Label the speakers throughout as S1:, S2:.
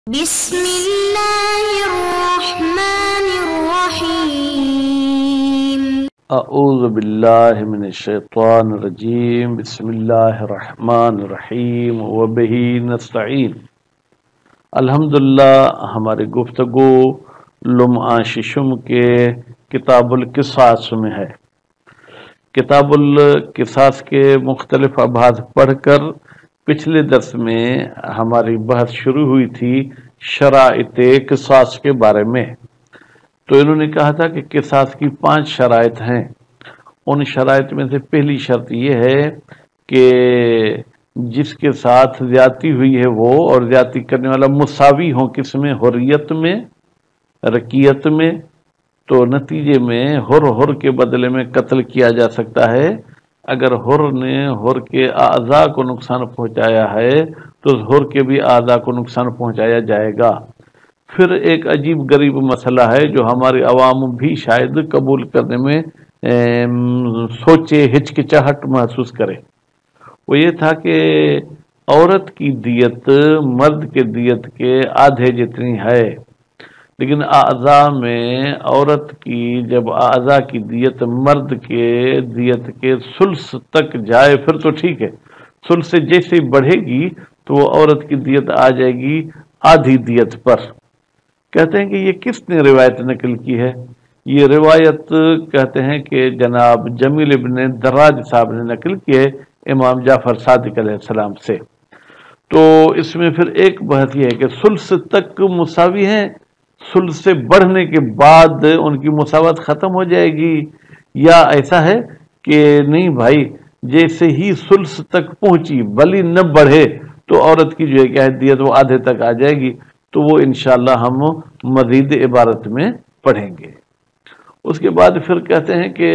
S1: بسم الله الرحمن الرحيم
S2: اعوذ باللہ من الشیطان الرجیم بسم اللہ الرحمن الرحیم وبہ نستعین۔ الحمدللہ ہماری گفتگو لمعہ ششم کے کتاب القصاص میں ہے۔ کتاب القصاص کے مختلف ابحاث پڑھ کر پچھلے درس میں ہماری بحث شروع ہوئی تھی شرائط قصاص کے بارے میں۔ تو انہوں نے کہا تھا کہ قصاص کی 5 شرائط ہیں۔ ان شرائط میں سے پہلی شرط یہ ہے کہ جس کے ساتھ زیادتی ہوئی ہے وہ اور زیادتی کرنے والا مساوی ہوں، کس میں؟ حریت میں، رقیت میں۔ تو نتیجے میں حر کے بدلے میں قتل کیا جا سکتا ہے۔ اگر حر نے حر کے اعضاء کو نقصان پہنچایا ہے تو حر کے بھی اعضاء کو نقصان پہنچایا جائے گا۔ پھر ایک عجیب غریب مسئلہ ہے جو ہماری عوام بھی شاید قبول کرنے میں سوچے، ہچکچاہٹ محسوس کرے۔ وہ یہ تھا کہ عورت کی دیت مرد کے دیت کے آدھے جتنی ہے، لیکن اعضاء میں عورت کی جب اعضاء کی دیت مرد کے دیت کے ثلث تک جائے پھر تو ٹھیک ہے، ثلث سے جیسے بڑھے گی تو وہ عورت کی دیت آ جائے گی آدھی دیت پر۔ کہتے ہیں کہ یہ کس نے روایت نقل کی ہے؟ یہ روایت کہتے ہیں کہ جناب جمیل ابن دراج صاحب نے نقل کی ہے امام جعفر صادق علیہ السلام سے۔ تو اس میں پھر ایک بحث یہ ہے کہ ثلث تک مساوی ہیں، ثلث سے بڑھنے کے بعد ان کی مساوات ختم ہو جائے گی، یا ایسا ہے کہ نہیں بھائی جیسے ہی ثلث تک پہنچی بلی نہ بڑھے تو عورت کی جو ہے کہ دیت وہ آدھے تک آ جائے گی۔ تو وہ انشاءاللہ ہم مزید عبارت میں پڑھیں گے۔ اس کے بعد پھر کہتے ہیں کہ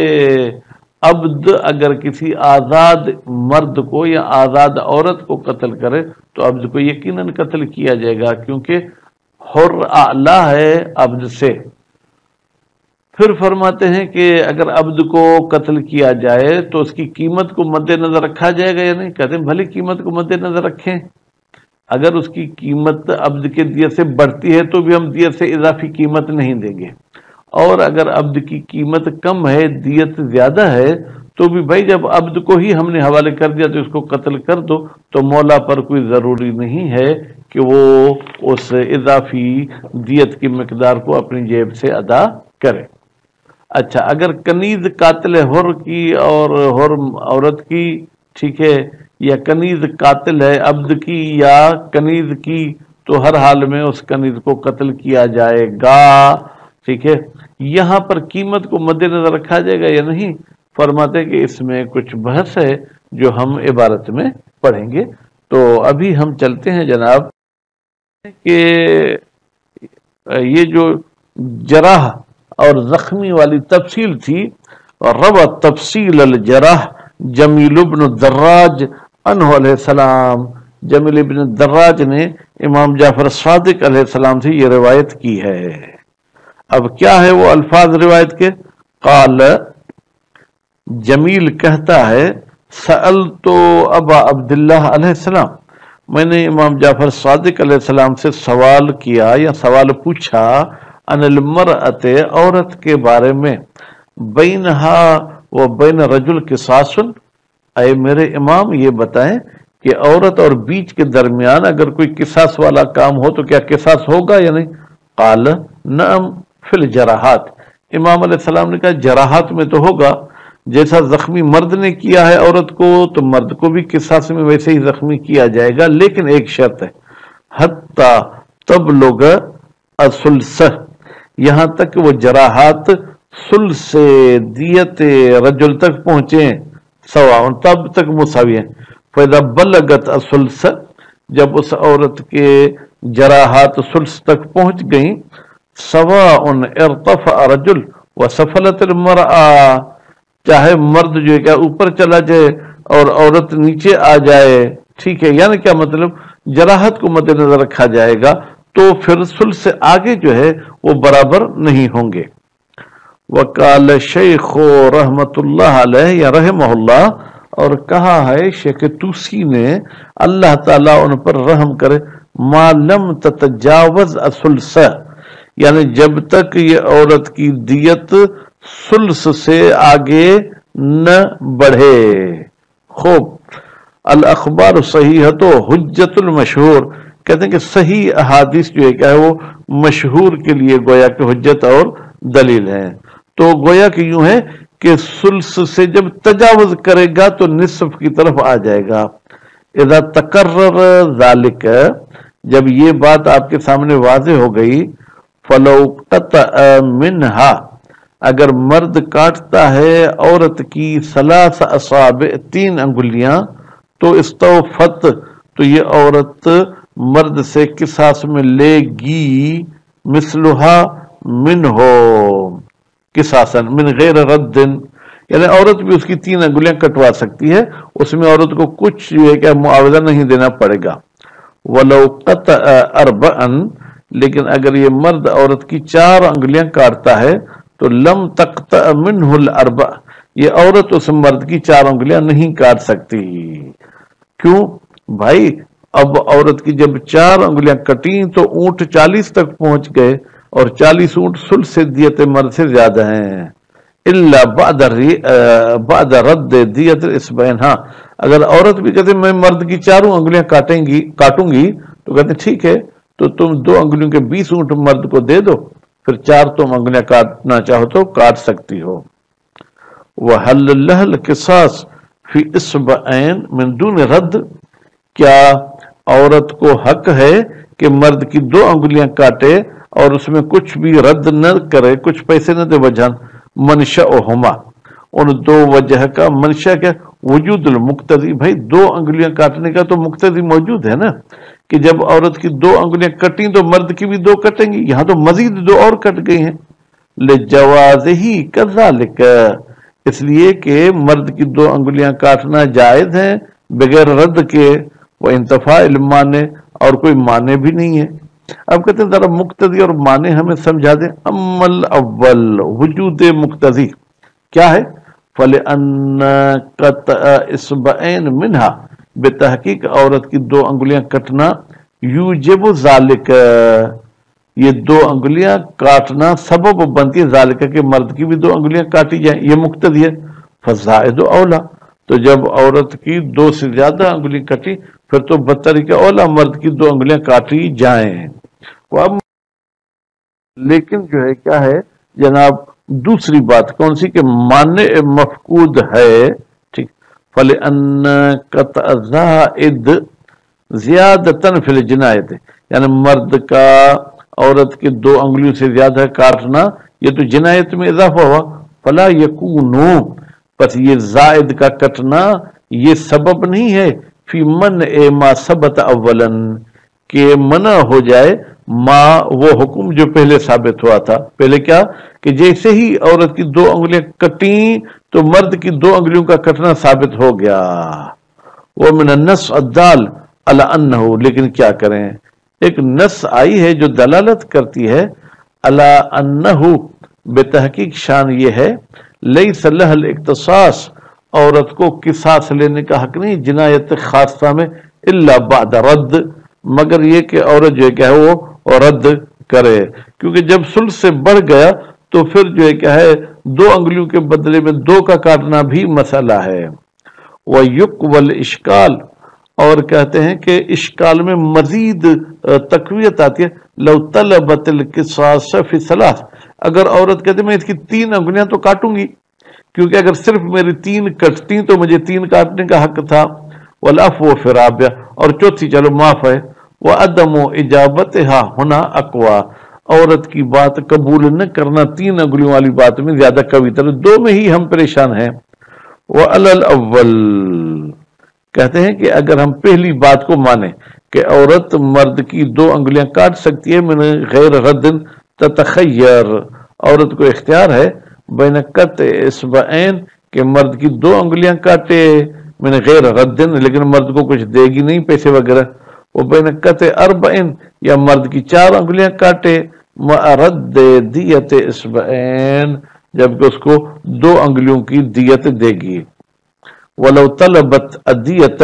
S2: عبد اگر کسی آزاد مرد کو یا آزاد عورت کو قتل کرے تو عبد کو یقیناً قتل کیا جائے گا، کیونکہ حر اعلیٰ ہے عبد سے۔ پھر فرماتے ہیں کہ اگر عبد کو قتل کیا جائے تو اس کی قیمت کو مد نظر رکھا جائے گا یا نہیں؟ کہتے ہیں بھلی قیمت کو مد نظر رکھیں، اگر اس کی قیمت عبد کے دیت سے بڑھتی ہے تو بھی ہم دیت سے اضافی قیمت نہیں دیں گے، اور اگر عبد کی قیمت کم ہے دیت زیادہ ہے تو بھی بھائی جب عبد کو ہی ہم نے حوالے کر دیا تو اس کو قتل کر دو، تو مولا پر کوئی ضروری نہیں ہے کہ وہ اس اضافی دیت کی مقدار کو اپنی جیب سے ادا کرے۔ اچھا، اگر کنیز قاتل حر کی اور حر عورت کی، ٹھیک ہے، یا کنیز قاتل ہے عبد کی یا کنیز کی، تو ہر حال میں اس کنیز کو قتل کیا جائے گا، ٹھیک ہے۔ یہاں پر قیمت کو مد نظر رکھا جائے گا یا نہیں؟ فرماتے کہ اس میں کچھ بحث ہے جو ہم عبارت میں پڑھیں گے۔ تو ابھی ہم چلتے ہیں جناب کہ یہ جو جراح اور زخمی والی تفصیل تھی، روا تفصیل الجراح جمیل ابن دراج عنہ علیہ السلام، جمیل ابن دراج نے امام جعفر صادق علیہ السلام سے یہ روایت کی ہے۔ اب کیا ہے وہ الفاظ روایت کے؟ قال، جمیل کہتا ہے، سألت ابا عبداللہ علیہ السلام، میں نے امام جعفر صادق علیہ السلام سے سوال کیا یا سوال پوچھا، ان المرأۃ عورت کے بارے میں، بینہا و بین رجل قصاص، اے میرے امام یہ بتائیں کہ عورت اور بیچ کے درمیان اگر کوئی قصاص والا کام ہو تو کیا قصاص ہوگا یا نہیں؟ قال نعم فی الجراحات، امام علیہ السلام نے کہا جراحات میں تو ہوگا، جیسا زخمی مرد نے کیا ہے عورت کو تو مرد کو بھی قصاص میں ویسے ہی زخمی کیا جائے گا، لیکن ایک شرط ہے، حتی تبلغ الثلث، یہاں تک وہ جراحات ثلث دیت رجل تک پہنچیں، سواء تب تک مساوی ہیں۔ فَإِذَا بَلَغَتْ الثُّلْثَ، جب اس عورت کے جراحات ثلث تک پہنچ گئیں، سواء ارتفع رجل وسفلت المرأة، چاہے مرد جو ہے کیا اوپر چلا جائے اور عورت نیچے آ جائے، ٹھیک ہے، یعنی کیا مطلب جراحت کو مد نظر رکھا جائے گا تو پھر ثلث سے آگے جو ہے وہ برابر نہیں ہوں گے۔ وقال شیخ رحمت اللہ علیہ یا رحمہ اللہ، اور کہا ہے شیخ توسی نے اللہ تعالیٰ ان پر رحم کرے، ما لم تتجاوز الثلث، یعنی جب تک یہ عورت کی دیت ثلث سے آگے نہ بڑھے۔ خوب، الاخبار صحیحۃ حجت المشہور، کہتے ہیں کہ صحیح احادیث جو ہے کیا ہے وہ مشہور کے لیے گویا کہ حجت اور دلیل ہے۔ تو گویا کہ یوں ہے کہ ثلث سے جب تجاوز کرے گا تو نصف کی طرف آ جائے گا۔ اذا تقرر ذالک، جب یہ بات آپ کے سامنے واضح ہو گئی، فلو قطع منہا، اگر مرد کاٹتا ہے عورت کی ثلاث اصابع، 3 انگلیاں، تو استوفت، تو یہ عورت مرد سے قصاص میں لے گی، مثلہا منہ قصاصا من غیر رد، یعنی عورت بھی اس کی 3 انگلیاں کٹوا سکتی ہے، اس میں عورت کو کچھ جو ہے کہ معاوضہ نہیں دینا پڑے گا۔ ولو قطع اربعا، لیکن اگر یہ مرد عورت کی 4 انگلیاں کاٹتا ہے تو لم تقطع منہ الاربع، یہ عورت اس مرد کی 4 انگلیاں نہیں کاٹ سکتی۔ کیوں بھائی؟ اب عورت کی جب 4 انگلیاں کٹیں تو اونٹ 40 تک پہنچ گئے، اور 40 اونٹ ثلث دیت مرد سے زیادہ ہیں۔ الا بعد رد دیت الاسبعین، ہاں اگر عورت بھی کہتے میں مرد کی 4 انگلیاں کاٹوں گی، تو کہتے ٹھیک ہے، تو تم 2 انگلیوں کے 20 اونٹ مرد کو دے دو، پھر 4 تم انگلیاں کاٹنا چاہو تو کاٹ سکتی ہو۔ وَهَلَّ لَهَا الْقِصَاصُ فِي إِصْبَعَيْنِ مِن دُونِ رَدٍ، کیا عورت کو حق ہے کہ مرد کی 2 انگلیاں کاٹے اور اس میں کچھ بھی رد نہ کرے، کچھ پیسے نہ دے؟ وجہن منشأہما، ان 2 وجہ کا منشا کیا؟ وجود المقتضی، بھائی 2 انگلیاں کاٹنے کا تو مقتضی موجود ہے نا، کہ جب عورت کی 2 انگلیاں کٹیں تو مرد کی بھی 2 کٹیں گی، یہاں تو مزید 2 اور کٹ گئی ہیں۔ لجوازہی کذالک، اس لیے کہ مرد کی 2 انگلیاں کاٹنا جائز ہیں بغیر رد کے، وہ انتفاع المانے، اور کوئی معنی بھی نہیں ہے۔ اب کہتے ہیں ذرا مقتضی اور معنی ہمیں سمجھا دیں۔ اما الاول، وجود مقتضی کیا ہے؟ فَلِأَنَّ قَطْعَ إِصْبَعَيْنِ مِنْهَا، بتحقیق عورت کی 2 انگلیاں کٹنا، یوجب ذالک، یہ 2 انگلیاں کاٹنا سبب بنتی ہے ذالک کہ مرد کی بھی 2 انگلیاں کاٹی جائیں، یہ مقتضی ہے۔ فَزَائِدُ اولا، تو جب عورت کی 2 سے زیادہ انگلی کٹی پھر تو بطریقہ اولا مرد کی 2 انگلیاں کاٹی جائیں۔ لیکن جو ہے کیا ہے جناب، دوسری بات کون سی کہ مانع مفقود ہے، ٹھیک۔ فَلِأَنَّ قَطْعَ زَائِد زیادتاً فی الجنایت، یعنی مرد کا عورت کے 2 انگلیوں سے زیادہ کاٹنا یہ تو جنایت میں اضافہ ہوا۔ فلا یکونو، پس یہ زائد کا کٹنا یہ سبب نہیں ہے فی منع ما ثبت اولا، کہ منع ہو جائے ما وہ حکم جو پہلے ثابت ہوا تھا۔ پہلے کیا کہ جیسے ہی عورت کی 2 انگلیاں کٹیں تو مرد کی 2 انگلیوں کا کٹنا ثابت ہو گیا۔ ومن النص الدال علی انہ، لیکن کیا کریں، ایک نص آئی ہے جو دلالت کرتی ہے علی انہ، بتحقیق شان یہ ہے، لیس لہ الاختصاص، عورت کو قصاص لینے کا حق نہیں جنایت خاصہ میں، الا بعد رد، مگر یہ کہ عورت جو ہے کیا ہے وہ رد کرے، کیونکہ جب ثلث سے بڑھ گیا تو پھر جو ہے کیا ہے 2 انگلیوں کے بدلے میں 2 کا کاٹنا بھی مسئلہ ہے۔ وَيُقْوَلْ اشکال، اور کہتے ہیں کہ اشکال میں مزید تقویت آتی ہے، لو طلبت القصاص فی ثلاث، اگر عورت کہتے میں اس کی 3 انگلیاں تو کاٹوں گی، کیونکہ اگر صرف میری 3 کٹتی تو مجھے 3 کاٹنے کا حق تھا، والعفو فی الرابعہ، اور چوتھی چلو معاف ہے، وعدم اجابتها هنا اقوى، عورت کی بات قبول نہ کرنا 3 انگلیوں والی بات میں زیادہ قوی تر، 2 میں ہی ہم پریشان ہیں۔ وعلی الاول، کہتے ہیں کہ اگر ہم پہلی بات کو مانیں کہ عورت مرد کی 2 انگلیاں کاٹ سکتی ہے من غیر رد، تتخیر، عورت کو اختیار ہے بین قطع اصبعین، کہ مرد کی 2 انگلیاں کاٹے من غیر رد، لیکن مرد کو کچھ دے گی نہیں پیسے وغیرہ، وہ بین قطع اربعین، یا مرد کی 4 انگلیاں کاٹے مع رد دیت اصبعین، جبکہ اس کو 2 انگلیوں کی دیت دے گی۔ ولو طلبت الدیت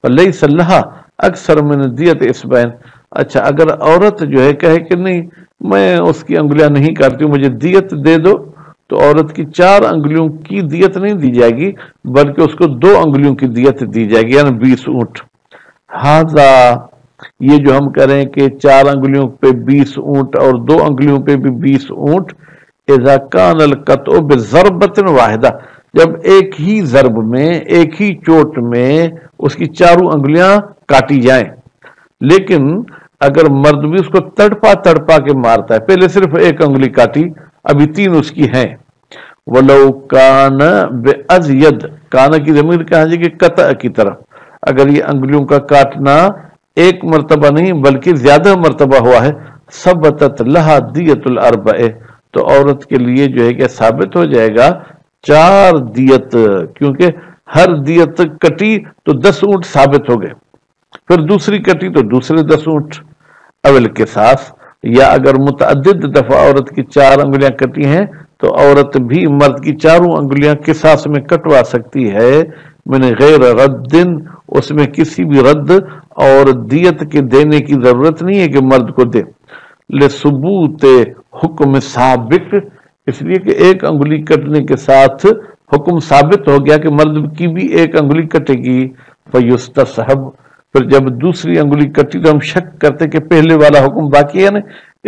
S2: فلیس لها اکثر من دیت اصبعین، اچھا اگر عورت جو ہے کہے کہ نہیں میں اس کی انگلیاں نہیں کاٹتی ہوں، مجھے دیت دے دو، تو عورت کی 4 انگلیوں کی دیت نہیں دی جائے گی، بلکہ اس کو 2 انگلیوں کی دیت دی جائے گی، یعنی 20 اونٹ۔ ہاذا، یہ جو ہم کریں کہ 4 انگلیوں پہ 20 اونٹ اور 2 انگلیوں پہ بھی 20 اونٹ، اذا کان القطع بضربۃ واحدہ، جب ایک ہی ضرب میں، ایک ہی چوٹ میں اس کی 4 انگلیاں کاٹی جائیں۔ لیکن اگر مرد بھی اس کو تڑپا تڑپا کے مارتا ہے، پہلے صرف 1 انگلی کاٹی، ابھی 3 اس کی ہیں، وَلَوْ كَانَ بِأَزْيَدْ، کانا کی ضمیر کہاں جائے گی؟ قطع کی طرف۔ اگر یہ انگلیوں کا کاٹنا 1 مرتبہ نہیں بلکہ زیادہ مرتبہ ہوا ہے، ثبتت لہا دیت الاربع، تو عورت کے لیے جو ہے کہ ثابت ہو جائے گا 4 دیت، کیونکہ ہر دیت کٹی تو 10 اونٹ ثابت ہو گئے، پھر دوسری کٹی تو دوسرے 10 اونٹ۔ اول قصاص، یا اگر متعدد دفعہ عورت کی 4 انگلیاں کٹی ہیں تو عورت بھی مرد کی 4 انگلیاں قصاص میں کٹوا سکتی ہے، من غیر رد، اس میں کسی بھی رد اور دیت کے دینے کی ضرورت نہیں ہے کہ مرد کو دے، لثبوت حکم سابق، اس لیے کہ 1 انگلی کٹنے کے ساتھ حکم ثابت ہو گیا کہ مرد کی بھی 1 انگلی کٹے گی، فیستصحب، پھر جب دوسری انگلی کٹی تو ہم شک کرتے کہ پہلے والا حکم باقی ہے نا،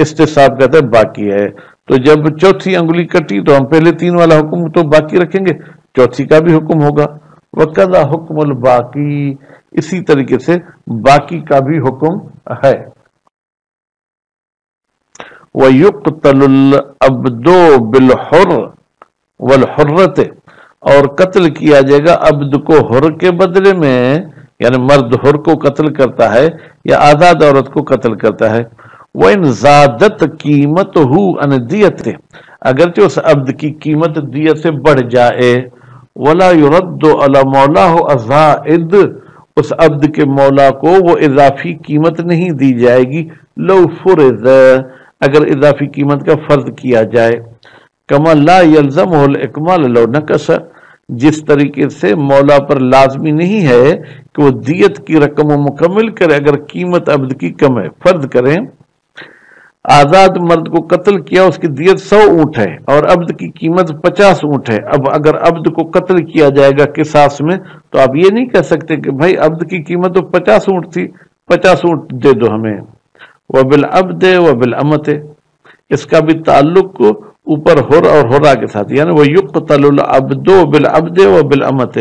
S2: استصحاب کہتے ہیں باقی ہے، تو جب چوتھی انگلی کٹی تو ہم پہلے 3 والا حکم تو باقی رکھیں گے، چوتھی کا بھی حکم ہوگا، وَقَضَى حُکْمُ الْبَاقِی، اسی طریقے سے باقی کا بھی حکم ہے۔ وَيُقْتَلُ الْعَبْدُ بِالْحُرِّ وَالْحُرَّةِ، اور قتل کیا جائے گا عبد کو حر کے بدلے میں، یعنی مرد حر کو قتل کرتا ہے یا آزاد عورت کو قتل کرتا ہے۔ وَإِنْ زَادَتْ قِیمَتُهُ عَنْ دِیَتِهِ، اگرچہ اس عبد کی قیمت دیت سے بڑھ جائے، وَلَا يُرَدُّ عَلَى مَوْلَاهُ الزَّائِدُ، اس عبد کے مولا کو وہ اضافی قیمت نہیں دی جائے گی، لو فرض، اگر اضافی قیمت کا فرض کیا جائے، کما لا یلزمہ الاکمال لو نقص، جس طریقے سے مولا پر لازمی نہیں ہے کہ وہ دیت کی رقم مکمل کرے اگر قیمت عبد کی کم ہے۔ فرض کریں آزاد مرد کو قتل کیا، اس کی دیت 100 اونٹ ہے اور عبد کی قیمت 50 اونٹ ہے، اب اگر عبد کو قتل کیا جائے گا قصاص میں تو آپ یہ نہیں کہہ سکتے کہ بھائی عبد کی قیمت تو 50 اونٹ تھی، 50 اونٹ دے دو ہمیں۔ وبالعبد وبالامت، اس کا بھی تعلق اوپر حر اور حرا کے ساتھ، یعنی وہ یقتل العبد بالعبد وبالامت،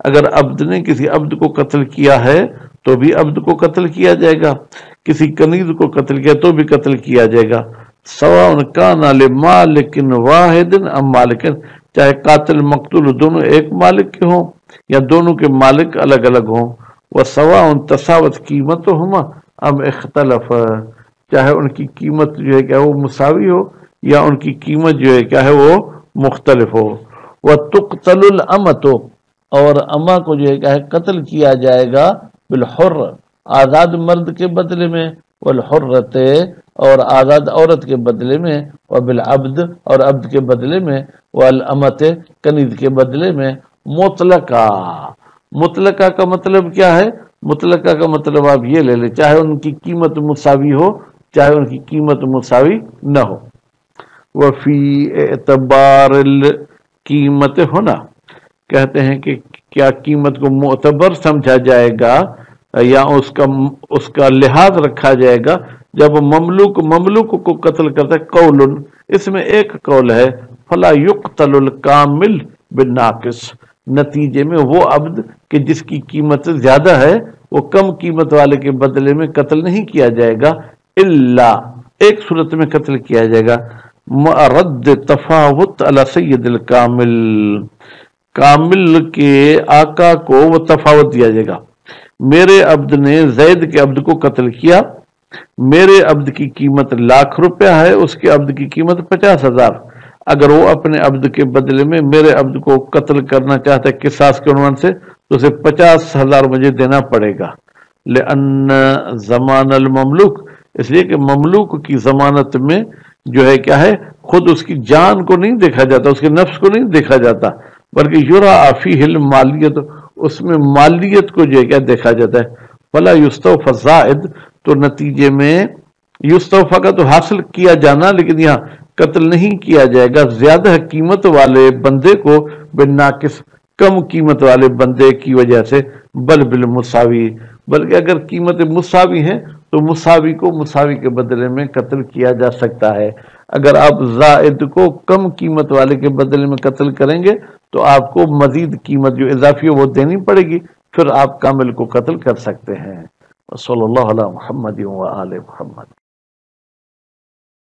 S2: اگر عبد نے کسی عبد کو قتل کیا ہے تو بھی عبد کو قتل کیا جائے گا، کسی کنیز کو قتل کیا تو بھی قتل کیا جائے گا، سواء کان لمالک واحد ام مالک، چاہے قاتل مقتول دونوں ایک مالک کے ہوں یا دونوں کے مالک الگ الگ ہوں، وسواء تساوت قیمتہما ام اختلف، چاہے ان کی قیمت جو ہے کیا وہ مساوی ہو یا ان کی قیمت جو ہے کیا ہے وہ مختلف ہو۔ وتقتل الامۃ، اور اما کو جو ہے کیا ہے قتل کیا جائے گا بالحر، آزاد مرد کے بدلے میں، والحرۃ، اور آزاد عورت کے بدلے میں، وبالعبد، اور عبد کے بدلے میں، والامۃ، کنیز کے بدلے میں، مطلقہ۔ مطلقہ کا مطلب کیا ہے؟ مطلقہ کا مطلب آپ یہ لے لیں، چاہے ان کی قیمت مساوی ہو چاہے ان کی قیمت مساوی نہ ہو۔ وفی اعتبار القیمت ہونا، کہتے ہیں کہ کیا قیمت کو معتبر سمجھا جائے گا یا اس کا لحاظ رکھا جائے گا جب مملوک کو قتل کرتا ہے؟ قول، اس میں ایک قول ہے، فلا یقتل الکامل بالناقص، نتیجے میں وہ عبد کہ جس کی قیمت زیادہ ہے وہ کم قیمت والے کے بدلے میں قتل نہیں کیا جائے گا، الا، ایک صورت میں قتل کیا جائے گا، رد تفاوت علی سید الکامل، کامل کے آقا کو وہ تفاوت دیا جائے گا، میرے عبد نے زید کے عبد کو قتل کیا، میرے عبد کی قیمت 1,00,000 روپیہ ہے، اس کے عبد کی قیمت 50,000، اگر وہ اپنے عبد کے بدلے میں میرے عبد کو قتل کرنا چاہتا ہے قصاص کے عنوان سے تو اسے 50,000 مجھے دینا پڑے گا، لأن زمان المملوک، اس لیے کہ مملوک کی ضمانت میں جو ہے کیا ہے، خود اس کی جان کو نہیں دیکھا جاتا، اس کے نفس کو نہیں دیکھا جاتا، بلکہ یرا فیہ المالیت، اس میں مالیت کو جو ہے کیا دیکھا جاتا ہے، فلا یستوفی الزائد، تو نتیجے میں یستوفا کا تو حاصل کیا جانا، لیکن یہاں قتل نہیں کیا جائے گا زیادہ قیمت والے بندے کو بالناقص کم قیمت والے بندے کی وجہ سے، بل بالمساوی، بلکہ اگر قیمت مساوی ہیں تو مساوی کو مساوی کے بدلے میں قتل کیا جا سکتا ہے۔ اگر آپ زائد کو کم قیمت والے کے بدلے میں قتل کریں گے تو آپ کو مزید قیمت جو اضافی ہے وہ دینی پڑے گی، پھر آپ کامل کو قتل کر سکتے ہیں۔ صلی اللہ علیہ محمد و آل محمد۔